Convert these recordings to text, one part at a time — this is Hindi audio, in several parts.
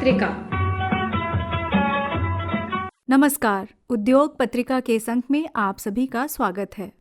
पत्रिका। नमस्कार, उद्योग पत्रिका के इस अंक में आप सभी का स्वागत है।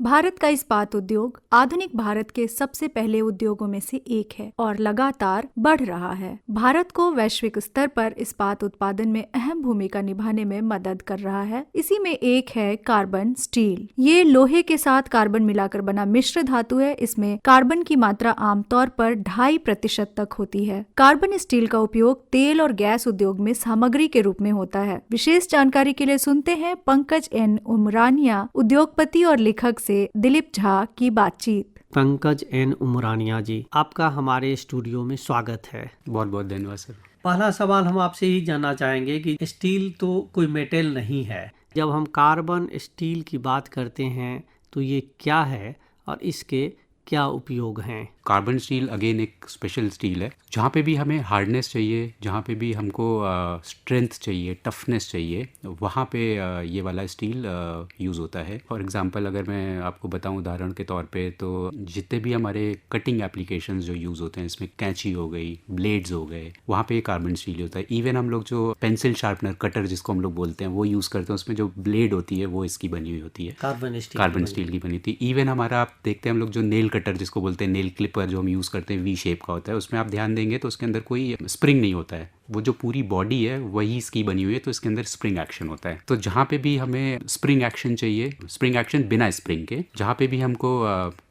भारत का इस्पात उद्योग आधुनिक भारत के सबसे पहले उद्योगों में से एक है और लगातार बढ़ रहा है। भारत को वैश्विक स्तर पर इस्पात उत्पादन में अहम भूमिका निभाने में मदद कर रहा है। इसी में एक है कार्बन स्टील। ये लोहे के साथ कार्बन मिलाकर बना मिश्र धातु है। इसमें कार्बन की मात्रा आमतौर पर 2.5% तक होती है। कार्बन स्टील का उपयोग तेल और गैस उद्योग में सामग्री के रूप में होता है। विशेष जानकारी के लिए सुनते हैं पंकज एन उमरानिया, उद्योगपति और लेखक से दिलीप झा की बातचीत। पंकज एन उमरानिया जी, आपका हमारे स्टूडियो में स्वागत है। बहुत बहुत धन्यवाद सर। पहला सवाल हम आपसे ही जानना चाहेंगे कि स्टील तो कोई मेटल नहीं है। जब हम कार्बन स्टील की बात करते हैं तो ये क्या है और इसके क्या उपयोग हैं? कार्बन स्टील अगेन एक स्पेशल स्टील है। जहाँ पे भी हमें हार्डनेस चाहिए, जहाँ पे भी हमको स्ट्रेंथ चाहिए, टफनेस चाहिए, वहाँ पे ये वाला स्टील यूज़ होता है। फॉर एग्जांपल अगर मैं आपको बताऊँ उदाहरण के तौर पे, तो जितने भी हमारे कटिंग एप्लीकेशंस जो यूज़ होते हैं, इसमें कैंची हो गई, ब्लेड्स हो गए, वहाँ पे कार्बन स्टील होता है। इवन हम लोग जो पेंसिल शार्पनर, कटर जिसको हम लोग बोलते हैं, वो यूज़ करते हैं, उसमें जो ब्लेड होती है वो इसकी बनी हुई होती है, कार्बन स्टील की बनी होती है। इवन हमारा आप देखते हैं हम लोग जो नेल कटर जिसको बोलते हैं, नेल क्लिपर जो हम यूज़ करते हैं, वी शेप का होता है, उसमें आप ध्यान देंगे तो उसके अंदर कोई स्प्रिंग नहीं होता है। वो जो पूरी बॉडी है वही इसकी बनी हुई है, तो इसके अंदर स्प्रिंग एक्शन होता है। तो जहाँ पे भी हमें स्प्रिंग एक्शन चाहिए, स्प्रिंग एक्शन बिना स्प्रिंग के, जहाँ पे भी हमको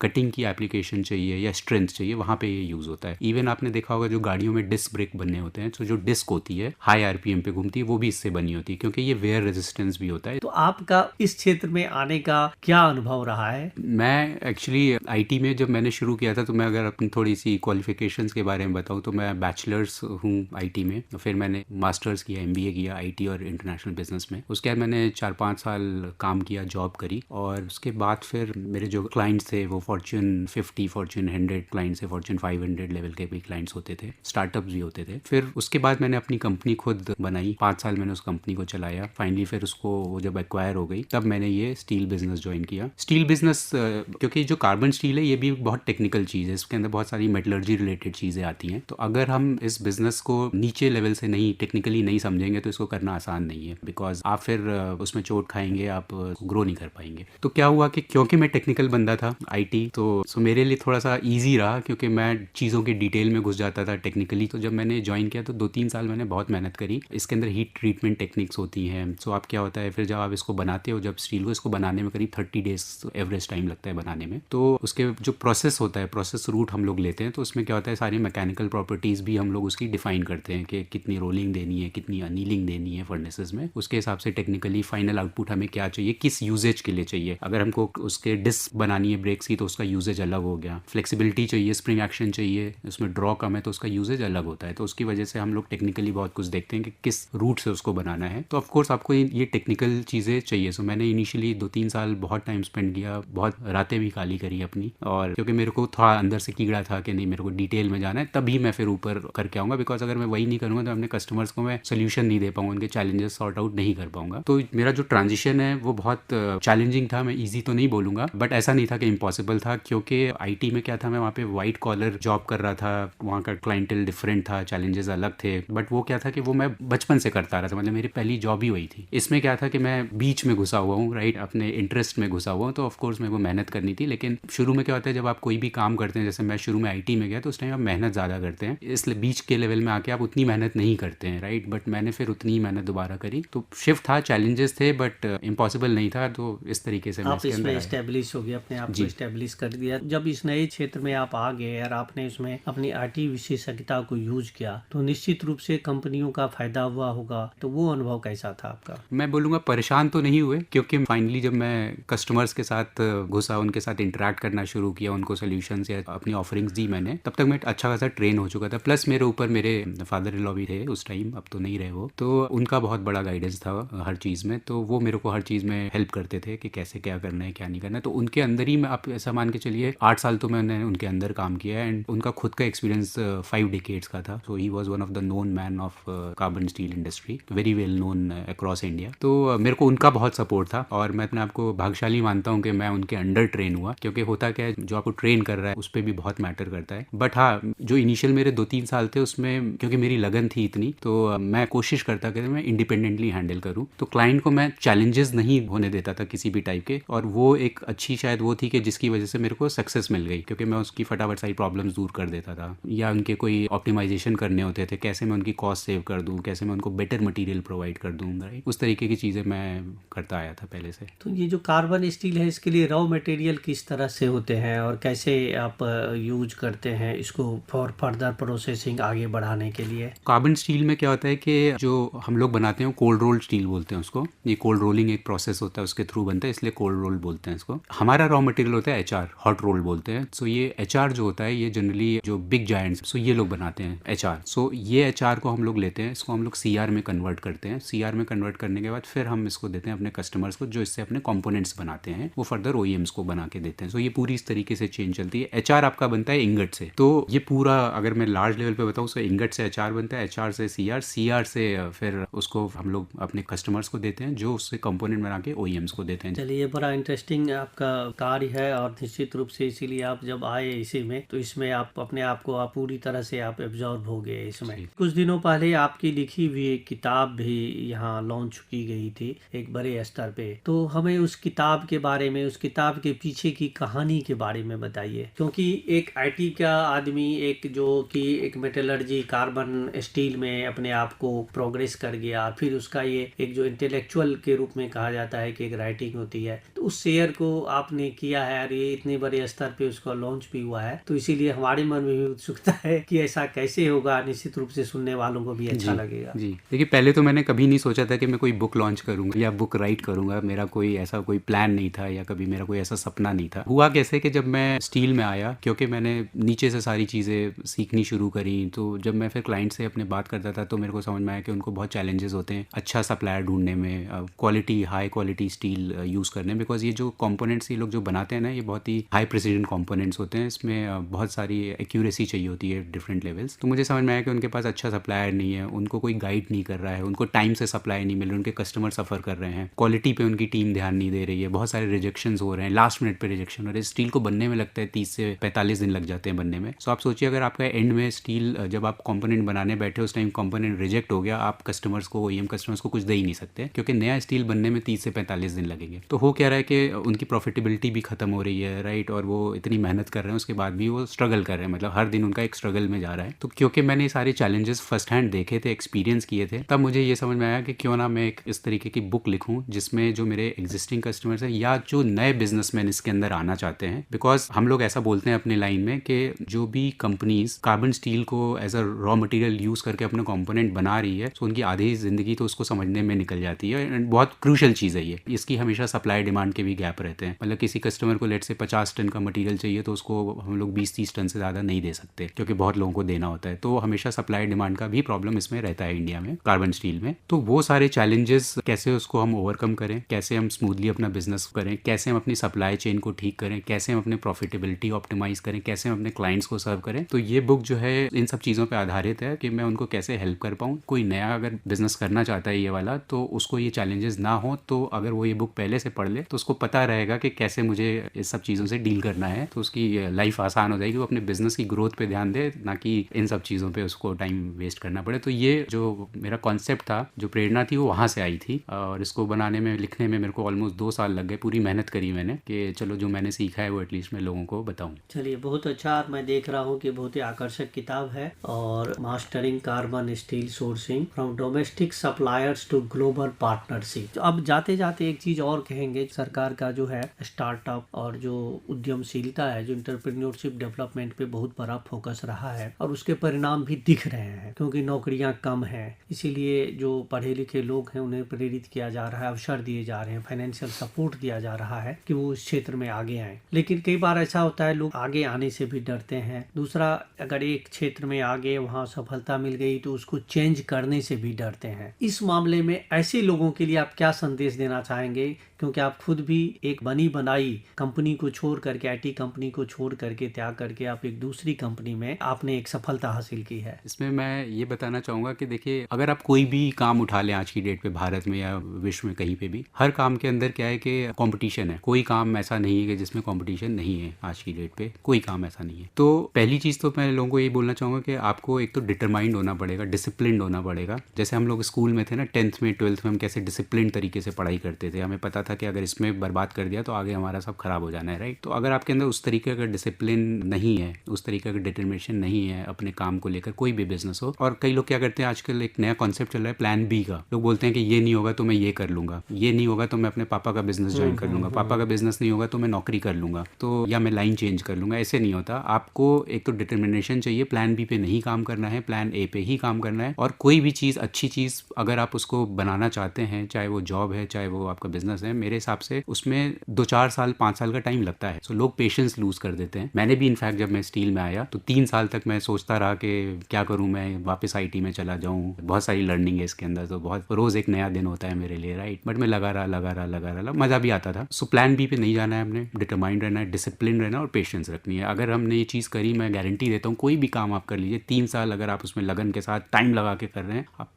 कटिंग की एप्लीकेशन चाहिए या स्ट्रेंथ चाहिए, वहाँ पे ये यूज़ होता है। इवन आपने देखा होगा जो गाड़ियों में डिस्क ब्रेक बनने होते हैं, तो जो डिस्क होती है हाई आरपीएम पे घूमती है, वो भी इससे बनी होती है, क्योंकि ये वेयर रेजिस्टेंस भी होता है। तो आपका इस क्षेत्र में आने का क्या अनुभव रहा है? मैं एक्चुअली आईटी में जब मैंने शुरू किया था, तो मैं अगर अपनी थोड़ी सी क्वालिफिकेशंस के बारे में बताऊँ तो मैं बैचलर्स हूँ आईटी में, फिर मैंने मास्टर्स किया, एमबीए किया आईटी और इंटरनेशनल बिजनेस में। उसके बाद मैंने 4-5 साल काम किया, जॉब करी, और उसके बाद फिर मेरे जो क्लाइंट्स थे वो फॉर्च्यून 50, फॉर्च्यून 100 क्लाइंट्स थे, फॉर्च्यून 500 लेवल के भी क्लाइंट्स होते थे, स्टार्टअप्स भी होते थे। फिर उसके बाद मैंने अपनी कंपनी खुद बनाई, 5 साल मैंने उस कंपनी को चलाया। फाइनली फिर उसको वो जब एक्वायर हो गई, तब मैंने ये स्टील बिजनेस ज्वाइन किया। स्टील बिजनेस क्योंकि जो कार्बन स्टील है ये भी बहुत टेक्निकल चीज़ है, इसके अंदर बहुत सारी मेटलर्जी रिलेटेड चीज़ें आती हैं। तो अगर हम इस बिजनेस को नीचे लेवल से नहीं, टेक्निकली नहीं समझेंगे तो इसको करना आसान नहीं है, बिकॉज आप फिर उसमें चोट खाएंगे, आप ग्रो नहीं कर पाएंगे। तो क्या हुआ कि क्योंकि मैं टेक्निकल बंदा था आईटी, तो मेरे लिए थोड़ा सा ईजी रहा, क्योंकि मैं चीज़ों के डिटेल में घुस जाता था टेक्निकली। तो जब मैंने ज्वाइन किया तो 2-3 साल मैंने बहुत मेहनत करी। इसके अंदर हीट ट्रीटमेंट टेक्निक्स होती हैं। सो आप क्या होता है, फिर जब आप इसको बनाते हो, जब स्टील को इसको बनाने में करीब 30 डेज एवरेज टाइम लगता है बनाने में, तो उसके जो प्रोसेस होता है, प्रोसेस रूट हम लोग लेते हैं, तो उसमें क्या होता है, सारी मैकेनिकल प्रॉपर्टीज़ भी हम लोग उसकी डिफाइन करते हैं कि कितनी रोलिंग देनी है, कितनी अनीलिंग देनी है फर्नेसेस में। उसके हिसाब से टेक्निकली फाइनल आउटपुट हमें क्या चाहिए, किस यूजेज के लिए चाहिए। अगर हमको उसके डिस्क बनानी है ब्रेक्स की, तो उसका यूजेज अलग हो गया। फ्लेक्सिबिलिटी चाहिए, स्प्रिंग एक्शन चाहिए, उसमें ड्रॉ कम है, तो उसका यूजेज अलग होता है। तो उसकी वजह से हम लोग टेक्निकली बहुत कुछ देखते हैं कि किस रूट से उसको बनाना है। तो ऑफकोर्स आपको ये टेक्निकल चीज़ें चाहिए। सो मैंने इनिशियली 2-3 साल बहुत टाइम स्पेंड किया, बहुत रातें भी खाली करी अपनी, और क्योंकि मेरे को थोड़ा अंदर से कीड़ा था कि नहीं, मेरे को डिटेल में जाना है, तभी मैं फिर ऊपर करके आऊँगा। बिकॉज अगर मैं वही नहीं करूँगा तो अपने कस्टमर्स को मैं सोल्यूशन नहीं दे पाऊंगा, उनके चैलेंजेस सॉर्ट आउट नहीं कर पाऊंगा। तो मेरा जो ट्रांजिशन है वो बहुत चैलेंजिंग था। मैं इजी तो नहीं बोलूंगा, बट ऐसा नहीं था कि इम्पॉसिबल था, क्योंकि आईटी में क्या था, मैं वहाँ पे वाइट कॉलर जॉब कर रहा था, वहाँ का क्लाइंटल डिफरेंट था, चैलेंजेस अलग थे। बट वो क्या था कि वो मैं बचपन से करता रहा था, मतलब मेरी पहली जॉब ही वही थी। इसमें क्या था कि मैं बीच में घुसा हुआ हूँ, राइट, अपने इंटरेस्ट में घुसा हुआ हूँ, तो ऑफकोर्स मेरे को मेहनत करनी थी। लेकिन शुरू में क्या होता है, जब आप कोई भी काम करते हैं, जैसे मैं शुरू में आईटी में गया, तो उस टाइम आप मेहनत ज़्यादा करते हैं, इसलिए बीच के लेवल में आके आप उतनी मेहनत नहीं करते हैं, राइट। बट मैंने फिर उतनी मेहनत दोबारा करी। तो शिफ्ट था, चैलेंजेस थे, बट इम्पॉसिबल नहीं था। तो इस तरीके से आप इसमें एस्टेब्लिश हो गया, अपने आप को एस्टेब्लिश कर दिया। जब इस नए क्षेत्र में आप आ गए और आपने इसमें अपनी आईटी विशेषज्ञता को यूज किया, तो निश्चित रूप से कंपनियों का फायदा हुआ होगा। तो वो अनुभव कैसा था आपका? मैं बोलूँगा परेशान तो नहीं हुए, क्योंकि फाइनली जब मैं कस्टमर्स के साथ घुसा, उनके साथ इंटरेक्ट करना शुरू किया, उनको सोल्यूशंस या अपनी ऑफरिंग्स दी मैंने, तब तक मैं अच्छा खासा ट्रेन हो चुका था। प्लस मेरे ऊपर मेरे फादर इन लॉ भी थे उस टाइम, अब तो नहीं रहे वो, तो उनका बहुत बड़ा गाइडेंस था हर चीज़ में। तो वो मेरे को हर चीज़ में हेल्प करते थे कि कैसे क्या करना है क्या नहीं करना है। तो उनके अंदर ही मैं, आप ऐसा मान के चलिए 8 साल तो मैंने उनके अंदर काम किया है। एंड उनका खुद का एक्सपीरियंस 5 डिकेड्स का था। So he was one of the known man of carbon steel industry, very well known across India. तो मेरे को उनका बहुत सपोर्ट था और मैं अपने आपको भाग्यशाली मानता हूँ कि मैं उनके अंडर ट्रेन हुआ, क्योंकि होता क्या है, जो आपको ट्रेन कर रहा है उस पर भी बहुत मैटर करता है। बट हाँ, जो इनिशियल मेरे 2-3 साल थे उसमें क्योंकि मेरी लगन थी इतनी, तो मैं कोशिश करता कि मैं इंडिपेंडेंटली हैंडल करूँ। तो क्लाइंट को मैं चैलेंजेस नहीं होने देता था किसी भी टाइप के, और वो एक अच्छी शायद वो थी कि जिसकी वजह से मेरे को सक्सेस मिल गई, क्योंकि मैं उसकी फटाफट सारी प्रॉब्लम्स दूर कर देता था। या उनके कोई ऑप्टिमाइजेशन करने होते थे, कैसे मैं उनकी कॉस्ट सेव कर दूँ, कैसे मैं उनको बेटर मटीरियल प्रोवाइड कर दूँ, राइट, उस तरीके की चीज़ें मैं करता आया था पहले से। तो ये जो कार्बन स्टील है, इसके लिए रॉ मटेरियल किस तरह से होते हैं और कैसे आप यूज करते हैं इसको फॉर फर्दर प्रोसेसिंग आगे बढ़ाने के लिए? कार्बन स्टील में क्या होता है कि जो हम लोग बनाते हैं कोल्ड रोल्ड स्टील बोलते हैं उसको। ये कोल्ड रोलिंग एक प्रोसेस होता है, उसके थ्रू बनता है, इसलिए कोल्ड रोल बोलते हैं इसको। हमारा रॉ मटेरियल होता है एचआर, हॉट रोल बोलते हैं। सो ये एचआर जो होता है, ये जनरली जो बिग जायंट्स, सो ये लोग बनाते हैं एचआर। सो ये एचआर को हम लोग लेते हैं, इसको हम लोग सीआर में कन्वर्ट करते हैं। सीआर में कन्वर्ट करने के बाद फिर हम इसको देते हैं अपने कस्टमर्स को, जो इससे अपने कंपोनेंट्स बनाते हैं, वो फर्दर ओईएम्स को बना के देते हैं। सो ये पूरी इस तरीके से चेन चलती है। एचआर आपका बनता है इंगट से, तो ये पूरा अगर मैं लार्ज लेवल पे बताऊँ, सो इंगट से एचआर बनता है, एचआर से सीआर, सीआर से फिर उसको हम लोग अपने कस्टमर्स को देते हैं, जो उससे कंपोनेंट बना के ओईएम्स को देते हैं। चलिए, बड़ा इंटरेस्टिंग आपका कार्य है और निश्चित रूप से इसीलिए आप जब आए इसी में, तो इसमें आप अपने आप को आप पूरी तरह से आप एब्जॉर्ब हो गए इसमें। कुछ दिनों पहले आपकी लिखी हुई एक किताब भी यहाँ लॉन्च की गई थी एक बड़े स्तर पे, तो हमें उस किताब के बारे में, उस किताब के पीछे की कहानी के बारे में बताइए। क्योंकि एक आईटी का आदमी, एक जो कि एक मेटलर्जी कार्बन स्टील में अपने आप को प्रोग्रेस कर गया, फिर उसका ये एक जो इंटेलेक्चुअल के रूप में कहा जाता है कि एक राइटिंग होती है, तो उस शेयर को आपने किया है और ये इतने बड़े स्तर पे उसका लॉन्च भी हुआ है। तो इसीलिए हमारे मन में भी उत्सुकता है कि ऐसा कैसे होगा, निश्चित रूप से सुनने वालों को भी अच्छा लगेगा। जी, देखिए, पहले तो मैंने कभी नहीं सोचा था कि मैं कोई बुक लॉन्च करूंगा या बुक राइट करूंगा। मेरा कोई ऐसा कोई प्लान नहीं था या कभी मेरा कोई ऐसा सपना नहीं था। हुआ कैसे कि जब मैं स्टील में आया, क्योंकि मैंने नीचे से सारी चीज़ें सीखनी शुरू करी, तो जब मैं फिर क्लाइंट से अपने बात करता था तो मेरे को समझ में आया कि उनको बहुत चैलेंजेस होते हैं अच्छा सप्लायर ढूंढने में, quality, high quality steel use करने में। बिकॉज ये जो कंपोनेंट्स ये लोग जो बनाते हैं ना, ये बहुत ही हाई प्रिसीजन कंपोनेंट्स होते हैं, इसमें बहुत सारी एक्यूरेसी चाहिए होती है डिफरेंट लेवल्स। तो मुझे समझ में आया कि उनके पास अच्छा सप्लायर नहीं है, उनको कोई गाइड नहीं कर रहा है, उनको टाइम से सप्लाई नहीं मिल रही, उनके कस्टमर सफ़र कर रहे हैं, क्वालिटी पे उनकी टीम ध्यान नहीं दे रही है, बहुत सारे रिजेक्शंस हो रहे हैं, लास्ट मिनट पे रिजेक्शन हो रहे हैं। स्टील को बनने में लगता है 30 से 45 दिन लग जाते हैं बनने में। सो आप सोचिए, अगर आपका एंड में स्टील जब आप कंपोनेंट बनाने बैठे उस टाइम कंपोनेंट रिजेक्ट हो गया, आप कस्टमर्स को, ओईएम कस्टमर्स को कुछ दे ही नहीं सकते, क्योंकि नया स्टील बनने में 30 से 45 दिन लगेंगे। तो हो क्या रहा है कि उनकी प्रॉफिटेबिलिटी भी खत्म हो रही है, राइट, और वो इतनी मेहनत कर रहे हैं उसके बाद भी वो स्ट्रगल कर रहे हैं, मतलब हर दिन उनका एक स्ट्रगल में जा रहा है। तो क्योंकि मैंने सारे चैलेंजेस फर्स्ट हैंड देखे थे, एक्सपीरियंस किए थे, तब मुझे ये समझ में आया कि क्यों ना मैं एक इस तरीके की बुक लिखूं जिसमें जो मेरे एग्जिस्टिंग कस्टमर्स हैं या जो नए बिजनेसमैन इसके अंदर आना चाहते हैं। बिकॉज हम लोग ऐसा बोलते हैं अपने लाइन में कि जो भी कंपनीज कार्बन स्टील को as a raw material use करके अपना कंपोनेंट बना रही है, तो उनकी आधी जिंदगी तो उसको समझने में निकल जाती है। एंड बहुत क्रूशल चीज़ है ये, इसकी हमेशा सप्लाई डिमांड के भी गैप रहते हैं। मतलब किसी कस्टमर को लेट से 50 टन का मटेरियल चाहिए तो उसको हम लोग 20-30 टन से ज़्यादा नहीं दे सकते, क्योंकि बहुत लोगों को देना होता है। तो हमेशा सप्लाई डिमांड का भी प्रॉब्लम इसमें रहता है इंडिया में कार्बन स्टील में। तो वो सारे चैलेंजेस कैसे उसको हम ओवरकम करें, कैसे हम स्मूथली अपना बिजनेस करें, कैसे हम अपनी सप्लाई चेन को ठीक करें, कैसे हम अपने प्रॉफिटेबिलिटी ऑप्टिमाइज करें, कैसे हम अपने क्लाइंट्स को सर्व करें। तो ये बुक जो है इन सब चीज़ों पर आधारित है कि मैं उनको कैसे हेल्प कर पाऊँ। कोई नया अगर बिजनेस करना चाहता है ये वाला, तो उसको ये चैलेंजेस ना हो, तो अगर वो ये बुक पहले से पढ़ ले तो उसको पता रहेगा कि कैसे मुझे इस सब चीज़ों से डील करना है। तो उसकी लाइफ आसान हो जाएगी, वो अपने बिजनेस की ग्रोथ पे ध्यान दे, ना कि इन सब चीज़ों पे उसको टाइम वेस्ट करना पड़े। तो ये जो मेरा कॉन्सेप्ट था, जो प्रेरणा थी, वो वहाँ से आई थी। और इसको बनाने में, लिखने में मेरे को ऑलमोस्ट 2 साल लग गए। पूरी मेहनत करी मैंने कि चलो जो मैंने सीखा है वो एटलीस्ट मैं लोगों को बताऊँ। चलिए, बहुत अच्छा। मैं देख रहा हूँ कि बहुत ही आकर्षक किताब है, और mastering carbon steel sourcing from domestic suppliers to global partnership. तो अब जाते जाते एक चीज और कहेंगे, सरकार का जो है स्टार्टअप और जो उद्यमशीलता है, जो इंटरप्रेन्योरशिप डेवलपमेंट पे बहुत बड़ा फोकस रहा है, और उसके परिणाम भी दिख रहे हैं, क्योंकि नौकरियां कम हैं। इसीलिए जो पढ़े लिखे लोग हैं उन्हें प्रेरित किया जा रहा है, अवसर दिए जा रहे हैं, फाइनेंशियल सपोर्ट दिया जा रहा है कि वो इस क्षेत्र में आगे आए। लेकिन कई बार ऐसा होता है, लोग आगे आने से भी डरते हैं। दूसरा, अगर एक क्षेत्र में आगे वहाँ सफलता सफलता मिल गई तो उसको चेंज करने से भी डरते हैं। इस मामले में ऐसे लोगों के लिए आप क्या संदेश देना चाहेंगे, क्योंकि आप खुद भी एक बनी बनाई कंपनी को छोड़ करके, आईटी कंपनी को छोड़ करके, त्याग करके आप एक दूसरी कंपनी में आपने एक सफलता हासिल की है। इसमें मैं ये बताना चाहूँगा कि देखिए, अगर आप कोई भी काम उठा लें आज की डेट पे, भारत में या विश्व में कहीं पे भी, हर काम के अंदर क्या है कि कंपटीशन है। कोई काम ऐसा नहीं है कि जिसमें कंपटीशन नहीं है। आज की डेट पे कोई काम ऐसा नहीं है। तो पहली चीज़ तो मैं लोगों को ये बोलना चाहूँगा कि आपको एक तो डिटरमाइंड होना पड़ेगा, डिसिप्लिन होना पड़ेगा। जैसे हम लोग स्कूल में थे ना, 10th में 12th में, हम कैसे डिसिप्लिन तरीके से पढ़ाई करते थे। हमें पता था कि अगर इसमें बर्बाद कर दिया तो आगे हमारा सब खराब हो जाना है, राइट। तो अगर आपके अंदर उस तरीके का डिसिप्लिन नहीं है, उस तरीके का डिटरमिनेशन नहीं है अपने काम को लेकर, कोई भी बिजनेस हो। और कई लोग क्या करते हैं, आजकल एक नया कॉन्सेप्ट चल रहा है प्लान बी का। लोग बोलते हैं कि ये नहीं होगा तो मैं ये कर लूंगा, ये नहीं होगा तो मैं अपने पापा का बिजनेस ज्वाइन कर लूंगा, पापा का बिजनेस नहीं होगा तो मैं नौकरी कर लूंगा, तो या मैं लाइन चेंज कर लूंगा। ऐसे नहीं होता। आपको एक तो डिटरमिनेशन चाहिए, प्लान बी पे नहीं काम करना है, प्लान ए पे ही काम करना है। और कोई भी चीज़, अच्छी चीज़ अगर आप उसको बनाना चाहते हैं, चाहे वो जॉब है, चाहे वो आपका बिजनेस है, मेरे हिसाब से उसमें 2-4 साल 5 साल का टाइम लगता है। सो लोग पेशेंस लूज कर देते हैं। मैंने भी इनफैक्ट जब मैं स्टील में आया तो 3 साल तक मैं सोचता रहा कि क्या करूं, मैं वापस आईटी में चला जाऊं। बहुत सारी लर्निंग है इसके अंदर, तो बहुत रोज एक नया दिन होता है मेरे लिए, राइट। बट मैं लगा रहा, मजा भी आता था। सो प्लान बी पे नहीं जाना है, हमने डिटरमाइंड रहना है, डिसिप्लिन रहना और पेशेंस रखनी है। अगर हमने ये चीज़ करी, मैं गारंटी देता हूँ, कोई भी काम आप कर लीजिए, 3 साल अगर आप उसमें लगन के साथ टाइम लगा के कर रहे हैं, आप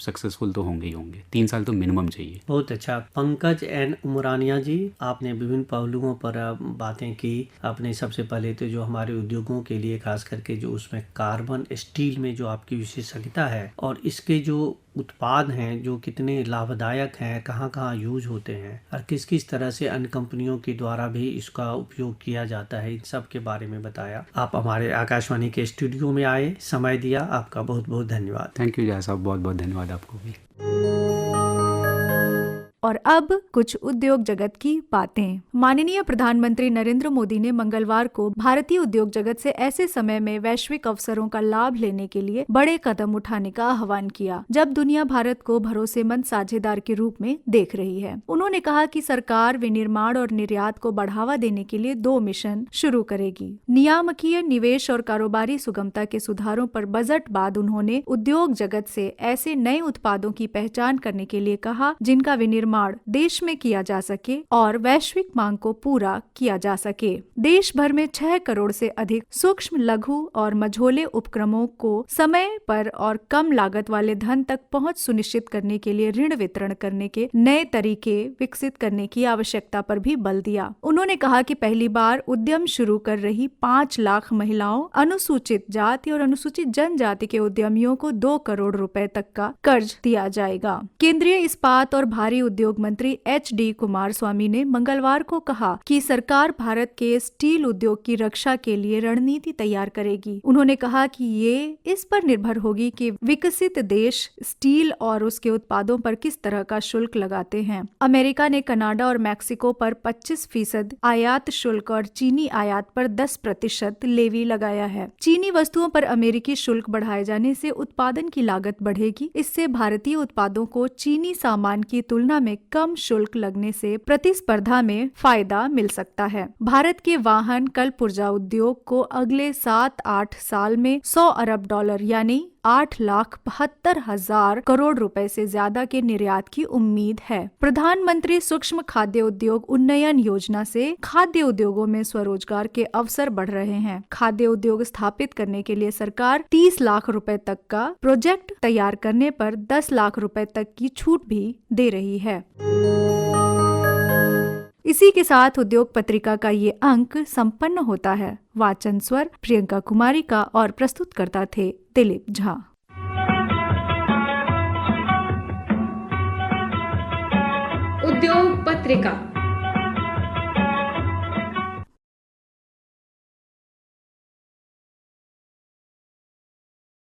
सक्सेसफुल तो होंगे ही होंगे। 3 साल तो मिनिमम चाहिए। बहुत अच्छा। पंकज एन उमरानिया जी, आपने विभिन्न पहलुओं पर बातें की। आपने सबसे पहले तो जो हमारे उद्योगों के लिए, खास करके जो उसमें कार्बन स्टील में जो आपकी विशेषज्ञता है और इसके जो उत्पाद हैं जो कितने लाभदायक हैं, कहाँ कहाँ यूज होते हैं और किस किस तरह से अन्य कंपनियों के द्वारा भी इसका उपयोग किया जाता है, इन सब के बारे में बताया। आप हमारे आकाशवाणी के स्टूडियो में आए, समय दिया, आपका बहुत बहुत धन्यवाद। थैंक यू जय साहब, बहुत बहुत धन्यवाद आपको भी। और अब कुछ उद्योग जगत की बातें। माननीय प्रधानमंत्री नरेंद्र मोदी ने मंगलवार को भारतीय उद्योग जगत से ऐसे समय में वैश्विक अवसरों का लाभ लेने के लिए बड़े कदम उठाने का आह्वान किया जब दुनिया भारत को भरोसेमंद साझेदार के रूप में देख रही है। उन्होंने कहा कि सरकार विनिर्माण और निर्यात को बढ़ावा देने के लिए 2 मिशन शुरू करेगी। नियामकीय, निवेश और कारोबारी सुगमता के सुधारों पर बजट बाद उन्होंने उद्योग जगत से ऐसे नए उत्पादों की पहचान करने के लिए कहा जिनका विनिर्माण देश में किया जा सके और वैश्विक मांग को पूरा किया जा सके। देश भर में 6 करोड़ से अधिक सूक्ष्म, लघु और मझोले उपक्रमों को समय पर और कम लागत वाले धन तक पहुंच सुनिश्चित करने के लिए ऋण वितरण करने के नए तरीके विकसित करने की आवश्यकता पर भी बल दिया। उन्होंने कहा कि पहली बार उद्यम शुरू कर रही 5 लाख महिलाओं, अनुसूचित जाति और अनुसूचित जनजाति के उद्यमियों को 2 करोड़ रुपए तक का कर्ज दिया जाएगा। केंद्रीय इस्पात और भारी उद्योग मंत्री HD कुमारस्वामी ने मंगलवार को कहा कि सरकार भारत के स्टील उद्योग की रक्षा के लिए रणनीति तैयार करेगी। उन्होंने कहा कि ये इस पर निर्भर होगी कि विकसित देश स्टील और उसके उत्पादों पर किस तरह का शुल्क लगाते हैं। अमेरिका ने कनाडा और मैक्सिको पर 25% आयात शुल्क और चीनी आयात पर 10% लेवी लगाया है। चीनी वस्तुओं पर अमेरिकी शुल्क बढ़ाए जाने से उत्पादन की लागत बढ़ेगी। इससे भारतीय उत्पादों को चीनी सामान की तुलना में कम शुल्क लगने से प्रतिस्पर्धा में फायदा मिल सकता है। भारत के वाहन कल पुर्जा उद्योग को अगले 7-8 साल में $100 अरब यानी 8,72,000 करोड़ रुपए से ज्यादा के निर्यात की उम्मीद है। प्रधानमंत्री सूक्ष्म खाद्य उद्योग उन्नयन योजना से खाद्य उद्योगों में स्वरोजगार के अवसर बढ़ रहे हैं। खाद्य उद्योग स्थापित करने के लिए सरकार 30 लाख रुपए तक का प्रोजेक्ट तैयार करने पर 10 लाख रुपए तक की छूट भी दे रही है। इसी के साथ उद्योग पत्रिका का ये अंक संपन्न होता है। वाचन स्वर प्रियंका कुमारी का और प्रस्तुतकर्ता थे दिलीप झा। उद्योग पत्रिका।